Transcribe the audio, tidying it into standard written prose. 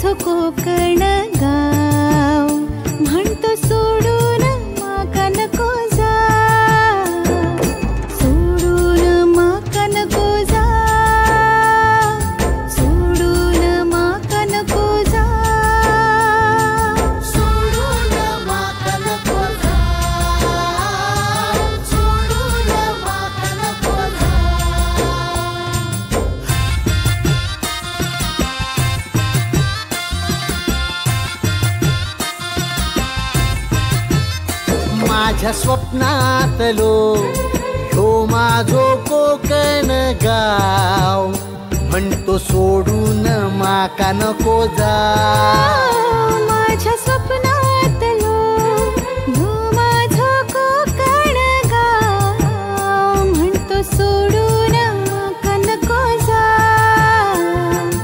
माझं कोकण गाव म्हणतो सोडून माका नको जा, सोडून माका नको जा, सोडून माका नको जा, सोडून माका नको जा, सोडून माका नको जा. माझ्या स्वप्नातलो ह्यो माझो कोकण गाव म्हणतो सोडून माका नको जा.